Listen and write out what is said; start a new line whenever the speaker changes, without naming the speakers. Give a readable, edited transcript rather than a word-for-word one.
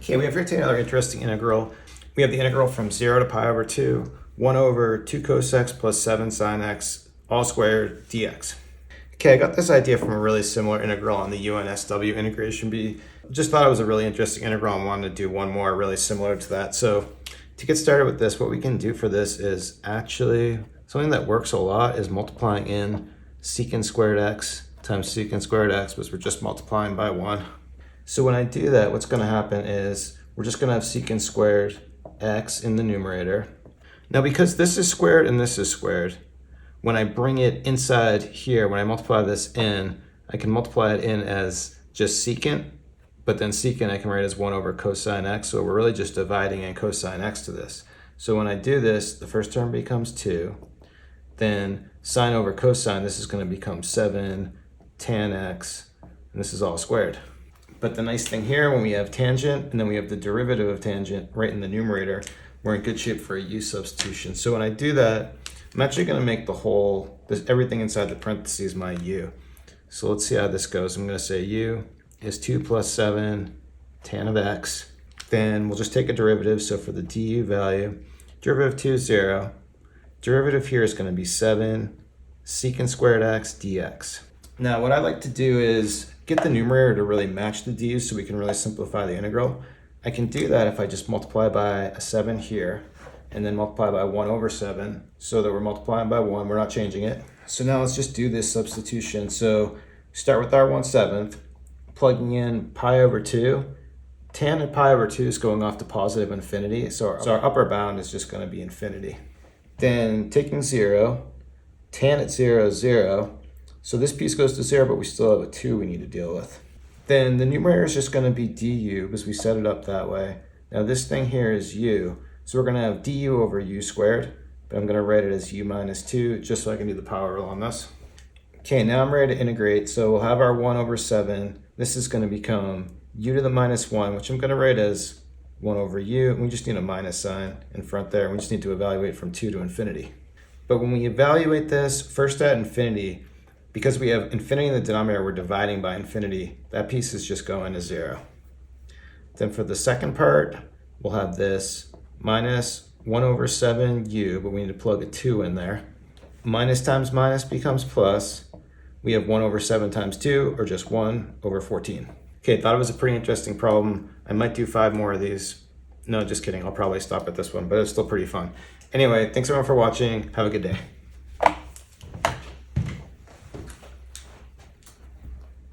Okay, we have here today another interesting integral. We have the integral from 0 to pi over 2, 1 over 2 cos x plus 7 sine x, all squared dx. Okay, I got this idea from a really similar integral on the UNSW integration bee. Just thought it was a really interesting integral and wanted to do one more really similar to that. So to get started with this, what we can do for this is actually, something that works a lot is multiplying in secant squared x times secant squared x, because we're just multiplying by 1. So when I do that, what's going to happen is we're just going to have secant squared x in the numerator. Now because this is squared and this is squared, when I bring it inside here, when I multiply this in, I can multiply it in as just secant, but then secant I can write as 1 over cosine x, so we're really just dividing in cosine x to this. So when I do this, the first term becomes 2, then sine over cosine, this is going to become 7 tan x, and this is all squared. But the nice thing here, when we have tangent and then we have the derivative of tangent right in the numerator, we're in good shape for a u substitution. So when I do that, I'm actually going to make the whole, everything inside the parentheses my u. So let's see how this goes. I'm going to say u is 2 plus 7 tan of x. Then we'll just take a derivative. So for the du value, derivative of 2 is 0. Derivative here is going to be 7 secant squared x dx. Now what I'd like to do is get the numerator to really match the du's so we can really simplify the integral. I can do that if I just multiply by a 7 here and then multiply by 1 over 7 so that we're multiplying by 1, we're not changing it. So now let's just do this substitution. So start with our 1/7, plugging in pi over 2. Tan of pi over 2 is going off to positive infinity, so our upper bound is just going to be infinity. Then taking 0, tan at 0 is 0. So this piece goes to 0, but we still have a 2 we need to deal with. Then the numerator is just going to be du because we set it up that way. Now this thing here is u. So we're going to have du over u squared, but I'm going to write it as u minus 2 just so I can do the power rule on this. Okay, now I'm ready to integrate. So we'll have our 1 over 7. This is going to become u to the minus 1, which I'm going to write as 1 over u. And we just need a minus sign in front there. We just need to evaluate from 2 to infinity. But when we evaluate this, first at infinity, because we have infinity in the denominator, we're dividing by infinity. That piece is just going to 0. Then for the second part, we'll have this minus 1 over 7u, but we need to plug a 2 in there. Minus times minus becomes plus. We have 1 over 7 times 2, or just 1 over 14. Okay, thought it was a pretty interesting problem. I might do 5 more of these. No, just kidding. I'll probably stop at this one, but it's still pretty fun. Anyway, thanks everyone for watching. Have a good day.